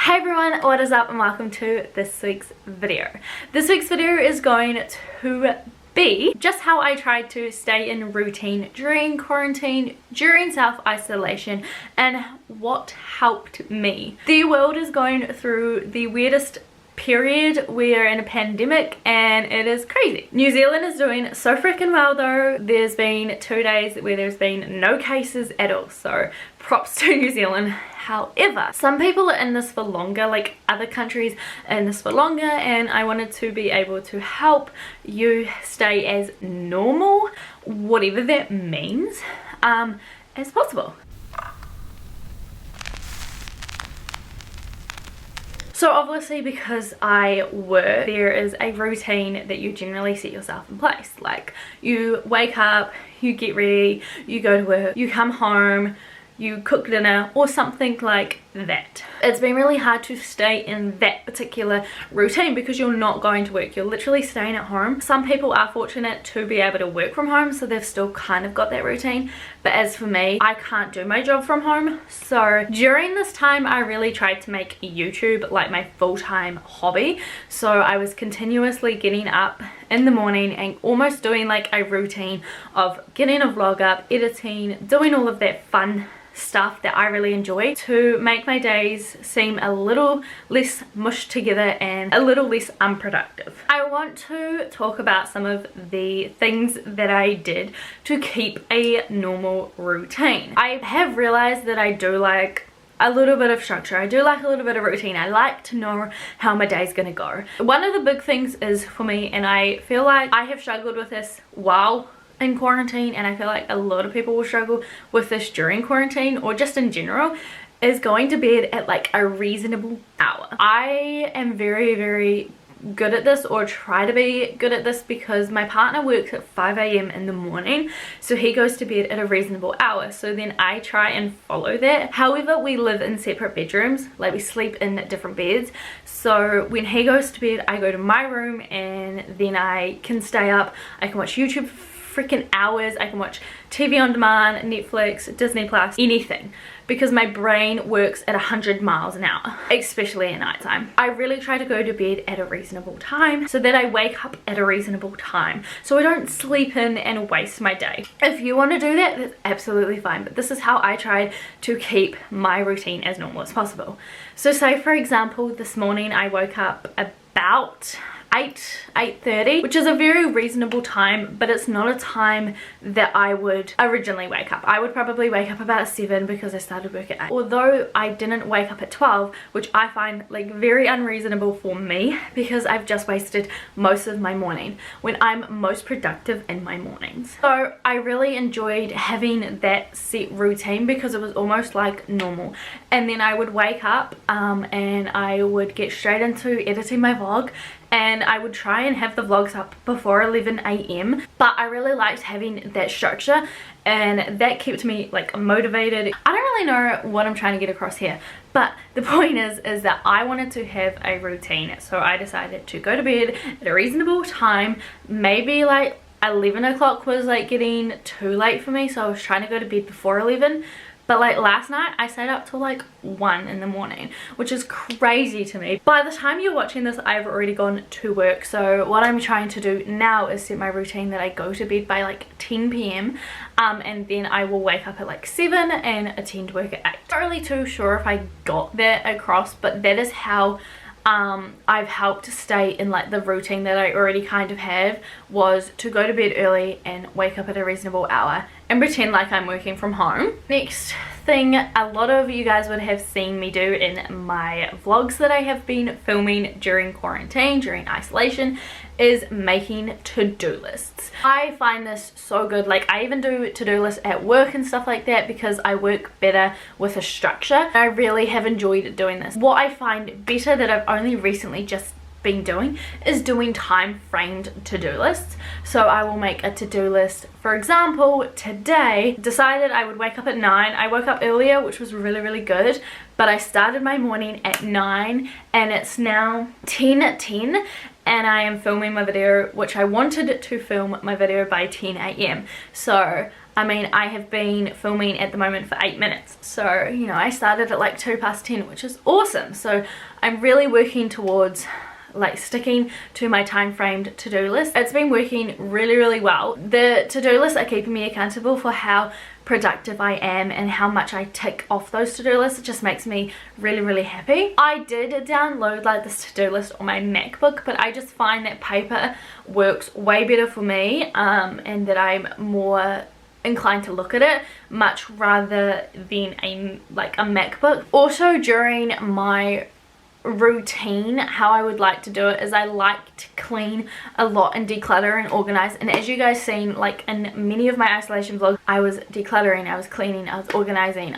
Hey everyone, what is up and welcome to this week's video. This week's video is going to be just how I tried to stay in routine during quarantine, during self-isolation, and what helped me. The world is going through the weirdest period. We are in a pandemic and it is crazy. New Zealand is doing so freaking well though. There's been 2 days where there's been no cases at all, so props to New Zealand. However, some people are in this for longer, like other countries are in this for longer, and I wanted to be able to help you stay as normal, whatever that means, as possible. So obviously, because I work, there is a routine that you generally set yourself in place. Like, you wake up, you get ready, you go to work, you come home, you cook dinner or something like that. It's been really hard to stay in that particular routine because you're not going to work, you're literally staying at home. Some people are fortunate to be able to work from home, so they've still kind of got that routine, but as for me, I can't do my job from home. So during this time I really tried to make YouTube like my full-time hobby. So I was continuously getting up in the morning and almost doing like a routine of getting a vlog up, editing, doing all of that fun stuff that I really enjoy to make my days seem a little less mushed together and a little less unproductive. I want to talk about some of the things that I did to keep a normal routine. I have realized that I do like a little bit of structure. I do like a little bit of routine. I like to know how my day's gonna go. One of the big things is for me, and I feel like I have struggled with this while in quarantine, and I feel like a lot of people will struggle with this during quarantine or just in general, is going to bed at like a reasonable hour. I am very good at this, or try to be good at this, because my partner works at 5 a.m. in the morning, so he goes to bed at a reasonable hour, so then I try and follow that. However, we live in separate bedrooms, like we sleep in different beds, so when he goes to bed I go to my room and then I can stay up, I can watch YouTube for freaking hours, I can watch TV on demand, Netflix, Disney Plus, anything, because my brain works at 100 miles an hour, especially at night time. I really try to go to bed at a reasonable time so that I wake up at a reasonable time, so I don't sleep in and waste my day. If you want to do that, that's absolutely fine, but this is how I try to keep my routine as normal as possible. So say for example, this morning I woke up about 8:30, which is a very reasonable time, but it's not a time that I would originally wake up. I would probably wake up about 7 because I started work at 8. Although I didn't wake up at 12, which I find like very unreasonable for me, because I've just wasted most of my morning when I'm most productive in my mornings. So I really enjoyed having that set routine because it was almost like normal. And then I would wake up and I would get straight into editing my vlog, and I would try and have the vlogs up before 11 a.m. but I really liked having that structure, and that kept me like motivated. I don't really know what I'm trying to get across here, but the point is that I wanted to have a routine, so I decided to go to bed at a reasonable time. Maybe like 11 o'clock was like getting too late for me, so I was trying to go to bed before 11. But like last night I stayed up till like 1 in the morning, which is crazy to me. By the time you're watching this, I've already gone to work, so what I'm trying to do now is set my routine that I go to bed by like 10 p.m. And then I will wake up at like 7 and attend work at 8. Not really too sure if I got that across, but that is how I've helped stay in like the routine that I already kind of have, was to go to bed early and wake up at a reasonable hour and pretend like I'm working from home. Next thing a lot of you guys would have seen me do in my vlogs that I have been filming during quarantine, during isolation, is making to-do lists. I find this so good. Like, I even do to-do lists at work and stuff like that because I work better with a structure. I really have enjoyed doing this. What I find better that I've only recently just been doing is doing time framed to-do lists. So I will make a to-do list. For example, today decided I would wake up at 9. I woke up earlier, which was really good, but I started my morning at 9 and it's now 10:10 and I am filming my video, which I wanted to film my video by 10 a.m. So I mean, I have been filming at the moment for 8 minutes. So, you know, I started at like 10:02, which is awesome. So I'm really working towards like sticking to my time framed to-do list. It's been working really well. The to-do lists are keeping me accountable for how productive I am and how much I tick off those to-do lists. It just makes me really happy. I did download like this to-do list on my MacBook, but I just find that paper works way better for me, and that I'm more inclined to look at it much rather than a MacBook. Also, during my routine, how I would like to do it is I like to clean a lot and declutter and organize. And as you guys seen, like in many of my isolation vlogs, I was decluttering, I was cleaning, I was organizing.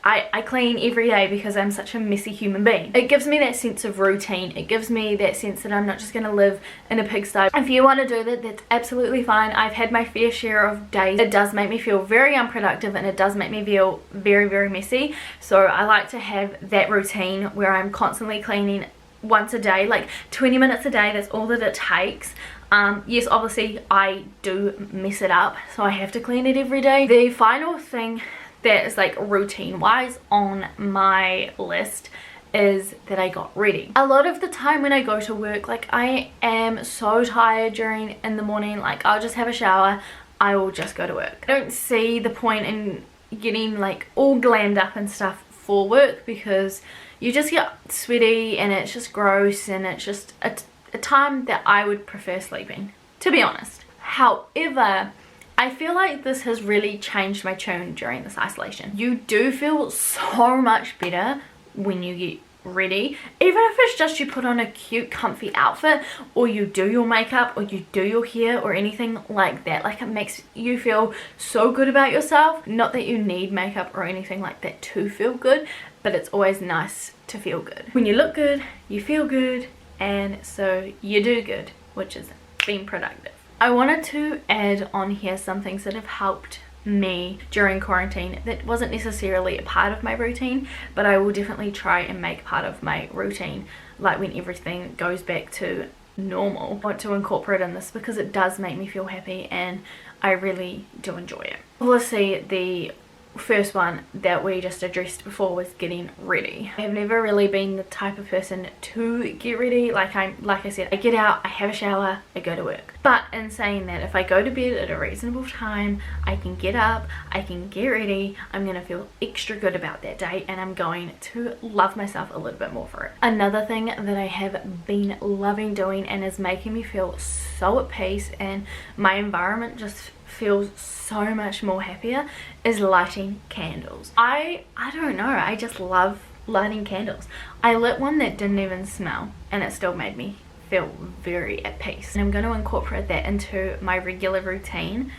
I clean every day because I'm such a messy human being. It gives me that sense of routine. It gives me that sense that I'm not just going to live in a pigsty. If you want to do that, that's absolutely fine. I've had my fair share of days. It does make me feel very unproductive and it does make me feel very messy. So I like to have that routine where I'm constantly cleaning once a day, like 20 minutes a day. That's all that it takes. Yes, obviously I do mess it up, so I have to clean it every day. The final thing that is like routine wise on my list is that I got ready. A lot of the time when I go to work, like I am so tired in the morning, like I'll just have a shower, I will just go to work. I don't see the point in getting like all glammed up and stuff for work because you just get sweaty and it's just gross, and it's just a time that I would prefer sleeping, to be honest. However, I feel like this has really changed my tune during this isolation. You do feel so much better when you get ready, even if it's just you put on a cute comfy outfit, or you do your makeup, or you do your hair, or anything like that. Like, it makes you feel so good about yourself. Not that you need makeup or anything like that to feel good, but it's always nice to feel good. When you look good, you feel good, and so you do good, which is being productive. I wanted to add on here some things that have helped me during quarantine that wasn't necessarily a part of my routine, but I will definitely try and make part of my routine, like when everything goes back to normal. I want to incorporate in this because it does make me feel happy and I really do enjoy it. Obviously, the first one that we just addressed before was getting ready. I have never really been the type of person to get ready. Like I said, I get out, I have a shower, I go to work. But in saying that, if I go to bed at a reasonable time, I can get up, I can get ready, I'm gonna feel extra good about that day, and I'm going to love myself a little bit more for it. Another thing that I have been loving doing and is making me feel so at peace, and my environment just feels so much more happier, is lighting candles. I don't know, I just love lighting candles. I lit one that didn't even smell and it still made me feel very at peace, and I'm going to incorporate that into my regular routine.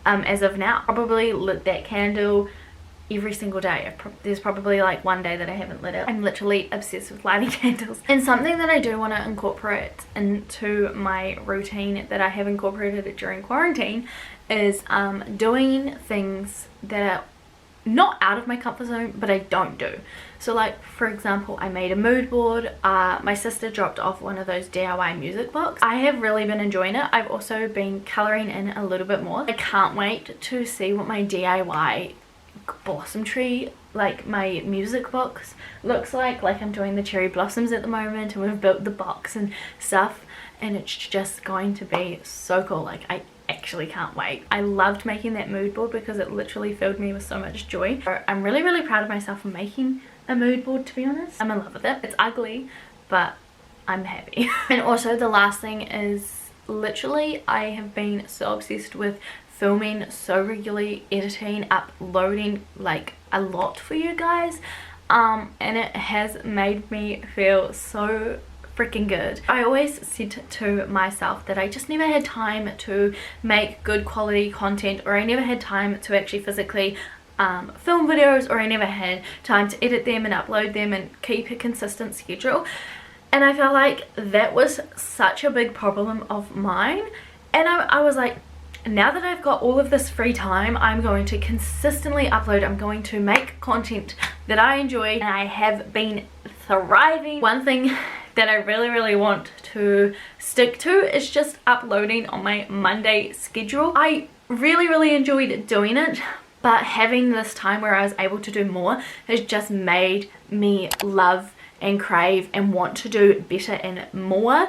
As of now, probably lit that candle every single day. There's probably like one day that I haven't lit it. I'm literally obsessed with lighting candles. And something that I do want to incorporate into my routine that I have incorporated during quarantine is doing things that are not out of my comfort zone, but I don't do. So like, for example, I made a mood board. My sister dropped off one of those DIY music books. I have really been enjoying it. I've also been colouring in a little bit more. I can't wait to see what my DIY blossom tree, like my music box, looks like. Like, I'm doing the cherry blossoms at the moment, and we've built the box and stuff, and it's just going to be so cool. Like, I actually can't wait. I loved making that mood board because it literally filled me with so much joy. So I'm really proud of myself for making a mood board, to be honest. I'm in love with it. It's ugly, but I'm happy. And also the last thing is, literally, I have been so obsessed with filming so regularly, editing, uploading like a lot for you guys, and it has made me feel so freaking good. I always said to myself that I just never had time to make good quality content, or I never had time to actually physically film videos, or I never had time to edit them and upload them and keep a consistent schedule. And I felt like that was such a big problem of mine, and I was like, now that I've got all of this free time, I'm going to consistently upload. I'm going to make content that I enjoy, and I have been thriving. One thing that I really want to stick to is just uploading on my Monday schedule. I really enjoyed doing it, but having this time where I was able to do more has just made me love and crave and want to do better and more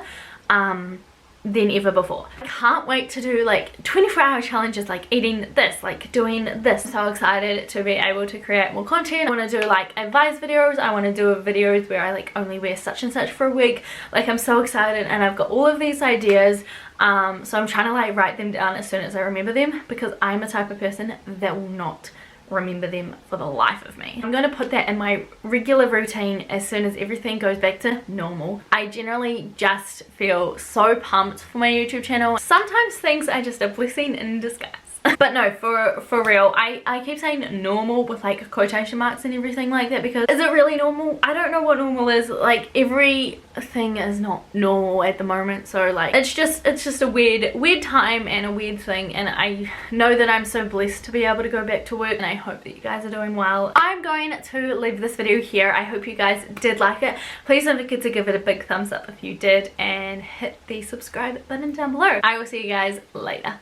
than ever before. I can't wait to do like 24-hour challenges, like eating this, like doing this. I'm so excited to be able to create more content. I want to do like advice videos. I want to do videos where I like only wear such and such for a week. Like, I'm so excited, and I've got all of these ideas. So I'm trying to like write them down as soon as I remember them, because I'm a type of person that will not remember them for the life of me. I'm going to put that in my regular routine as soon as everything goes back to normal. I generally just feel so pumped for my YouTube channel. Sometimes things are just a blessing in disguise. But no, for real, I keep saying normal with like quotation marks and everything like that, because is it really normal? I don't know what normal is. Like, everything is not normal at the moment, so like it's just a weird time and a weird thing, and I know that I'm so blessed to be able to go back to work, and I hope that you guys are doing well. I'm going to leave this video here. I hope you guys did like it. Please don't forget to give it a big thumbs up if you did, and hit the subscribe button down below. I will see you guys later.